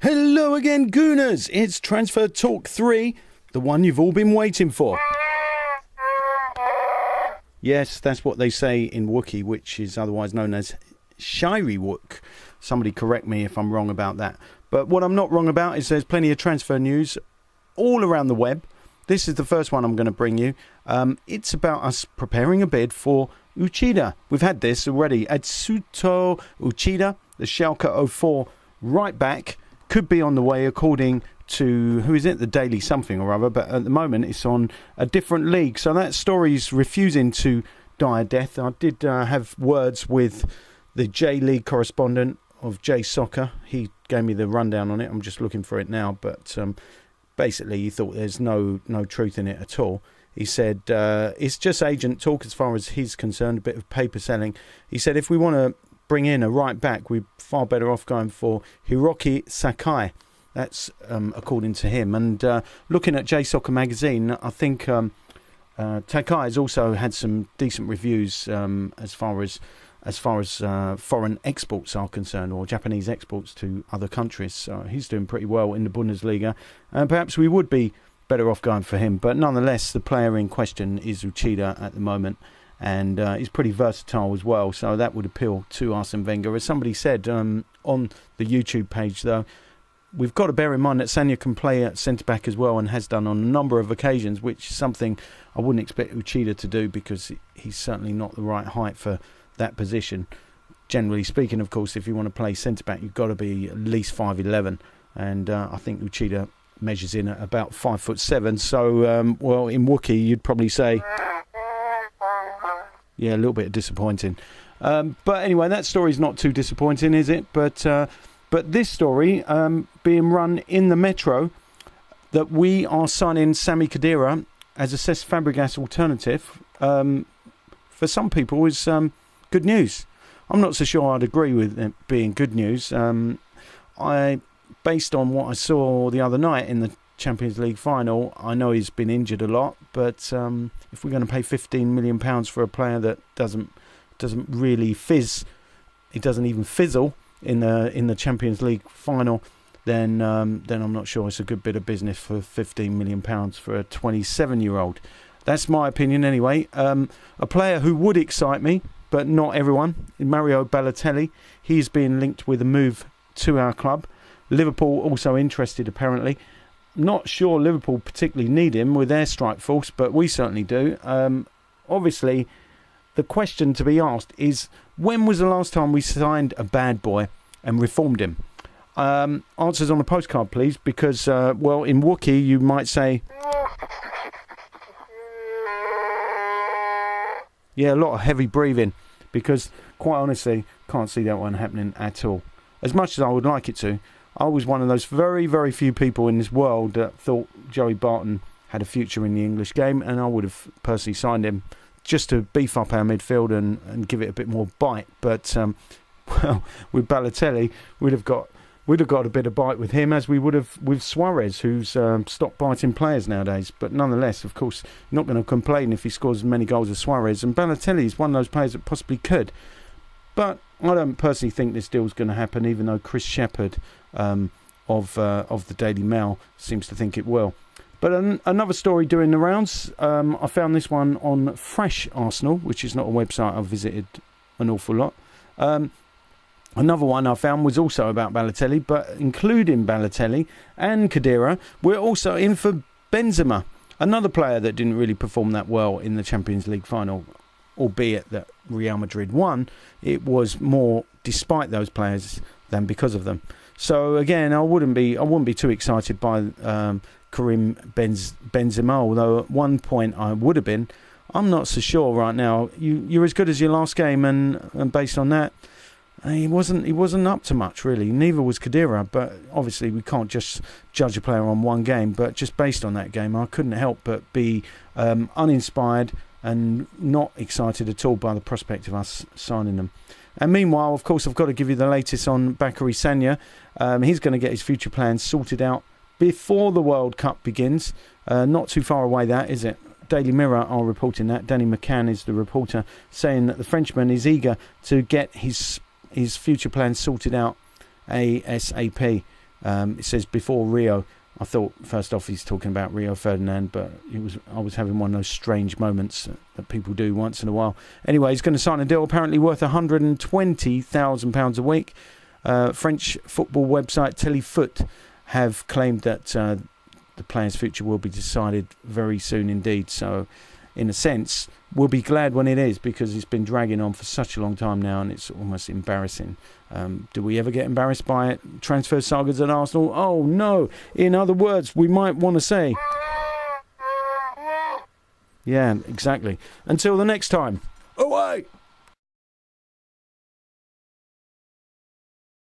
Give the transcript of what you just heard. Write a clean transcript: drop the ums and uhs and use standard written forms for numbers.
Hello again, Gooners. It's Transfer Talk 3, the one you've all been waiting for. Yes, that's what they say in Wookiee, which is otherwise known as Shiri Wook. Somebody correct me if I'm wrong about that. But what I'm not wrong about is there's plenty of transfer news all around the web. This is the first one I'm going to bring you. It's about us preparing a bid for Uchida. We've had this already. Atsuto Uchida, the Schalke 04 right back, could be on the way according to, who is it? The Daily something or other. But at the moment it's on a different league. So that story's refusing to die a death. I did have words with the J-League correspondent of J Soccer. He gave me the rundown on it. I'm just looking for it now. But basically he thought there's no truth in it at all. He said it's just agent talk as far as he's concerned, a bit of paper selling. He said if we want to bring in a right back, we're far better off going for Hiroki Sakai. That's according to him. And looking at J Soccer magazine, I think Takai has also had some decent reviews as far as foreign exports are concerned, or Japanese exports to other countries. So he's doing pretty well in the Bundesliga, and perhaps we would be better off going for him. But nonetheless, the player in question is Uchida at the moment, and he's pretty versatile as well, so that would appeal to Arsene Wenger. As somebody said on the YouTube page, though, we've got to bear in mind that Sagna can play at centre-back as well, and has done on a number of occasions, which is something I wouldn't expect Uchida to do, because he's certainly not the right height for that position. Generally speaking, of course, if you want to play centre-back, you've got to be at least 5'11", and I think Uchida measures in at about 5'7". So, well, in Wookiee, you'd probably say, yeah, a little bit disappointing. But anyway, that story's not too disappointing, is it? But this story being run in the Metro, that we are signing Sami Khedira as a Cesc Fabregas alternative, for some people is good news. I'm not so sure I'd agree with it being good news. Based on what I saw the other night in the Champions League final, I know he's been injured a lot, but if we're going to pay £15 million for a player that doesn't really fizz, it doesn't even fizzle in the Champions League final, then I'm not sure it's a good bit of business for £15 million for a 27-year-old. That's my opinion anyway. A player who would excite me, but not everyone, Mario Balotelli. He's being linked with a move to our club. Liverpool also interested, apparently. Not sure Liverpool particularly need him with their strike force, but we certainly do. Obviously, the question to be asked is, when was the last time we signed a bad boy and reformed him? Answers on a postcard, please, because, well, in Wookiee, you might say, yeah, a lot of heavy breathing, because, quite honestly, can't see that one happening at all. As much as I would like it to, I was one of those very, very few people in this world that thought Joey Barton had a future in the English game, and I would have personally signed him just to beef up our midfield and give it a bit more bite. But, well, with Balotelli, we'd have got a bit of bite with him, as we would have with Suarez, who's stopped biting players nowadays. But nonetheless, of course, not going to complain if he scores as many goals as Suarez. And Balotelli is one of those players that possibly could. But I don't personally think this deal's going to happen, even though Chris Shepherd of the Daily Mail seems to think it will. But another story doing the rounds, I found this one on Fresh Arsenal, which is not a website I've visited an awful lot. Another one I found was also about Balotelli, but including Balotelli and Khedira, we're also in for Benzema, another player that didn't really perform that well in the Champions League final, albeit that Real Madrid won. It was more despite those players than because of them. So again, I wouldn't be too excited by Karim Benzema, although at one point I would have been. I'm not so sure right now. You're as good as your last game, and based on that, he wasn't up to much really. Neither was Khedira, but obviously we can't just judge a player on one game. But just based on that game, I couldn't help but be uninspired and not excited at all by the prospect of us signing them. And meanwhile, of course, I've got to give you the latest on Bakary Sagna. He's going to get his future plans sorted out before the World Cup begins. Not too far away, that, is it? Daily Mirror are reporting that. Danny McCann is the reporter, saying that the Frenchman is eager to get his future plans sorted out ASAP. It says before Rio. I thought first off he's talking about Rio Ferdinand, but I was having one of those strange moments that people do once in a while. Anyway, he's going to sign a deal apparently worth £120,000 a week. French football website Telefoot have claimed that the player's future will be decided very soon indeed. So, in a sense, we'll be glad when it is, because it's been dragging on for such a long time now, and it's almost embarrassing. Do we ever get embarrassed by transfer sagas at Arsenal? Oh no! In other words, we might want to say, yeah, exactly. Until the next time. Away.